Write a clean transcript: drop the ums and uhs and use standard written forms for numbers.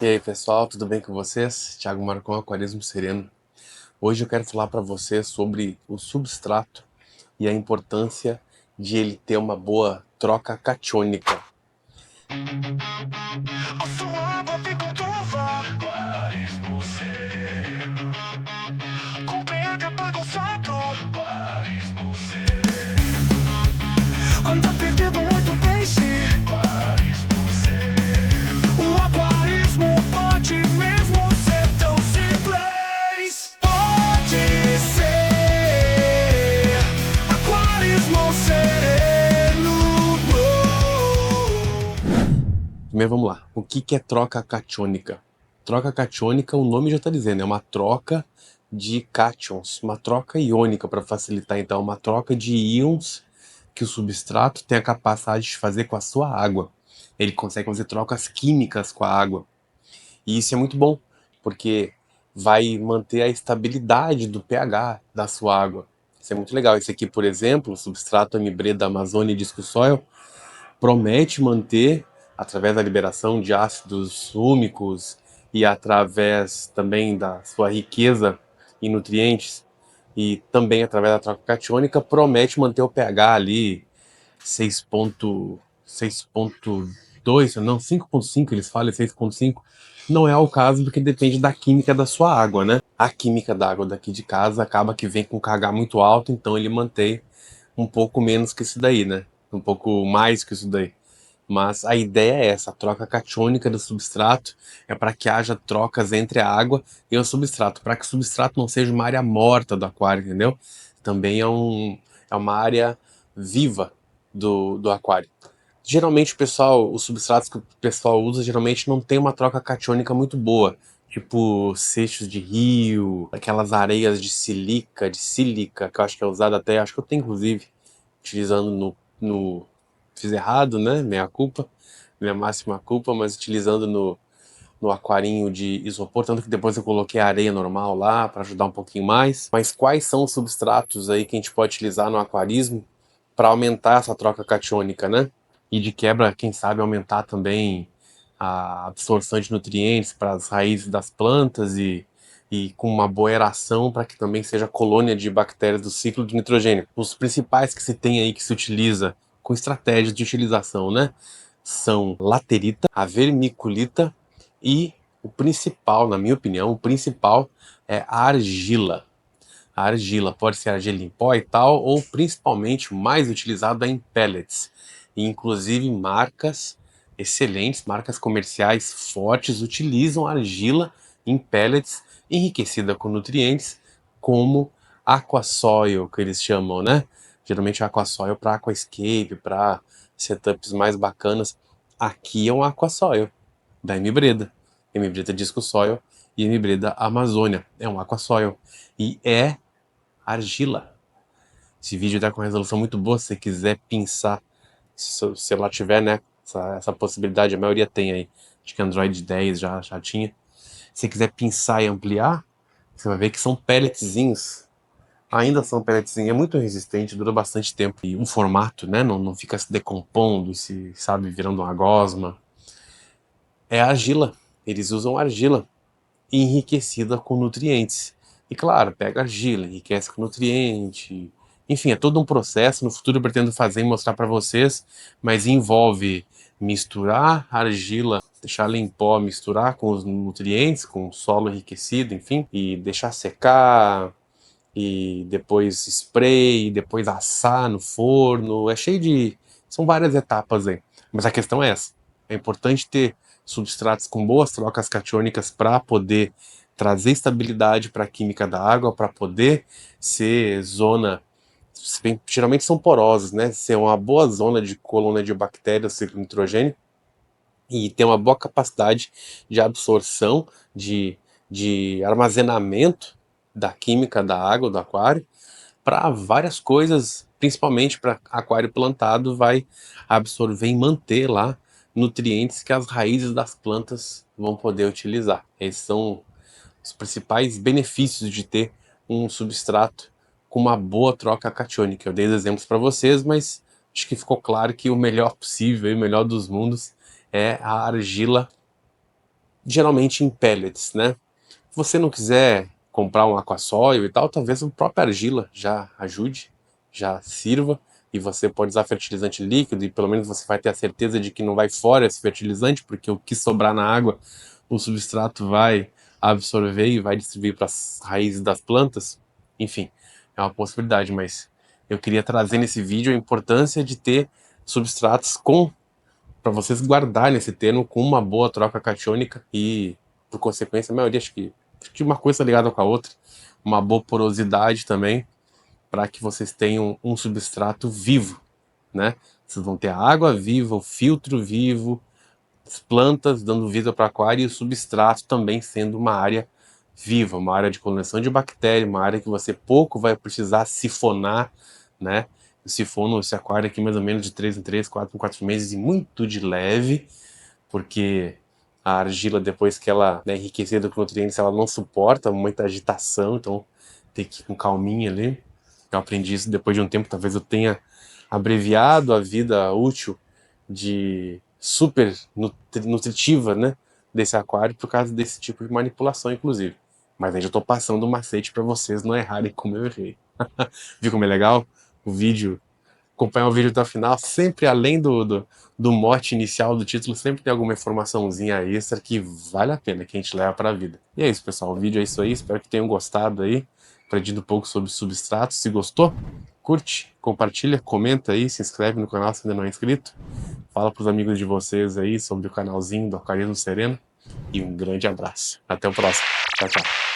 E aí pessoal, tudo bem com vocês? Thiago Marcon, Aquarismo Sereno. Hoje eu quero falar para vocês sobre o substrato e a importância de ele ter uma boa troca catiônica. A sua água apicultura, aquarismo sereno. Compreende a bagunçado, aquarismo sereno. Anda perdido muito bem, sim, aquarismo sereno. O aquarismo pode mesmo ser tão simples. Pode ser aquarismo sereno. Primeiro vamos lá, o que é troca catiônica? Troca catiônica, o nome já está dizendo, é uma troca de cátions, uma troca iônica para facilitar, então, uma troca de íons que o substrato tem a capacidade de fazer com a sua água. Ele consegue fazer trocas químicas com a água. E isso é muito bom, porque vai manter a estabilidade do pH da sua água. Isso é muito legal. Esse aqui, por exemplo, o substrato MBRE da Amazônia Disco Soil, promete manter, através da liberação de ácidos úmicos e através também da sua riqueza em nutrientes, e também através da troca catiônica, promete manter o pH ali 6.2, não, 5.5, eles falam 6.5. Não é o caso, porque depende da química da sua água, né? A química da água daqui de casa acaba que vem com KH muito alto, então ele mantém um pouco menos que isso daí, né? Um pouco mais que isso daí. Mas a ideia é essa, a troca catiônica do substrato é para que haja trocas entre a água e o substrato, para que o substrato não seja uma área morta do aquário, entendeu? Também é uma área viva do aquário. Geralmente os substratos que o pessoal usa, geralmente não tem uma troca catiônica muito boa, tipo seixos de rio, aquelas areias de sílica, que eu acho que é usada até, acho que eu tenho inclusive, utilizando no fiz errado, né, minha culpa, minha máxima culpa, mas utilizando no aquarinho de isopor, tanto que depois eu coloquei a areia normal lá para ajudar um pouquinho mais. Mas quais são os substratos aí que a gente pode utilizar no aquarismo para aumentar essa troca catiônica, né? E de quebra, quem sabe aumentar também a absorção de nutrientes para as raízes das plantas e com uma boa aeração para que também seja colônia de bactérias do ciclo de nitrogênio. Os principais que se tem aí, que se utiliza com estratégias de utilização, né, são laterita, a vermiculita e o principal, na minha opinião, o principal é a argila. A argila pode ser argila em pó e tal, ou principalmente o mais utilizado é em pellets. E inclusive marcas excelentes, marcas comerciais fortes utilizam argila em pellets enriquecida com nutrientes, como aquasoil, que eles chamam, né? Geralmente aquasoil para aquascape, para setups mais bacanas. Aqui é um aquasoil da M-Breda Disco Soil e M-Breda Amazônia. É um aquasoil e é argila. Esse vídeo está com resolução muito boa, se você quiser pinçar, se o celular tiver, né, essa possibilidade, a maioria tem aí, acho que Android 10 já tinha. Se você quiser pinçar e ampliar, você vai ver que são pelletzinhos, ainda são pelletzinhos, é muito resistente, dura bastante tempo, e um formato, né, não fica se decompondo, se, sabe, virando uma gosma. É argila, eles usam argila enriquecida com nutrientes. E claro, pega argila, enriquece com nutriente. Enfim, é todo um processo. No futuro eu pretendo fazer e mostrar para vocês, mas envolve misturar a argila, deixar ela em pó, misturar com os nutrientes, com o solo enriquecido, enfim, e deixar secar, e depois spray, e depois assar no forno. É cheio de... São várias etapas aí. Mas a questão é essa. É importante ter substratos com boas trocas catiônicas para poder trazer estabilidade para a química da água, para poder ser zona... Geralmente são porosos, né? Ser uma boa zona de colônia de bactérias, ciclo de nitrogênio, e ter uma boa capacidade de absorção, de armazenamento da química da água do aquário, para várias coisas, principalmente para aquário plantado, vai absorver e manter lá nutrientes que as raízes das plantas vão poder utilizar. Esses são os principais benefícios de ter um substrato com uma boa troca catiônica. Eu dei exemplos para vocês, mas acho que ficou claro que o melhor possível, o melhor dos mundos, é a argila geralmente em pellets, né? Se você não quiser comprar um aquassoil e tal, talvez a própria argila já ajude, já sirva, e você pode usar fertilizante líquido, e pelo menos você vai ter a certeza de que não vai fora esse fertilizante, porque o que sobrar na água, o substrato vai absorver e vai distribuir para as raízes das plantas. Enfim, é uma possibilidade, mas eu queria trazer nesse vídeo a importância de ter substratos para vocês guardarem esse termo com uma boa troca catiônica e, por consequência, a maioria acho que uma coisa ligada com a outra, uma boa porosidade também, para que vocês tenham um substrato vivo, né? Vocês vão ter a água viva, o filtro vivo, as plantas dando vida para o aquário e o substrato também sendo uma área viva, uma área de colonização de bactérias, uma área que você pouco vai precisar sifonar, né? Eu sifono esse aquário aqui mais ou menos de 3 em 3, 4 em 4 meses e muito de leve, porque a argila, depois que ela é enriquecida com nutrientes, ela não suporta muita agitação, então tem que ir com calminha ali. Eu aprendi isso depois de um tempo, talvez eu tenha abreviado a vida útil de super nutritiva, né, desse aquário por causa desse tipo de manipulação, inclusive. Mas aí já tô passando um macete para vocês não errarem como eu errei. Viu como é legal? O vídeo, acompanhar o vídeo até o final, sempre além do mote inicial do título, sempre tem alguma informaçãozinha extra que vale a pena, que a gente leva para a vida. E é isso, pessoal, o vídeo é isso aí, espero que tenham gostado aí, aprendido um pouco sobre substratos. Se gostou, curte, compartilha, comenta aí, se inscreve no canal se ainda não é inscrito, fala pros amigos de vocês aí sobre o canalzinho do Aquarismo Sereno, e um grande abraço. Até o próximo. Tchau, tchau.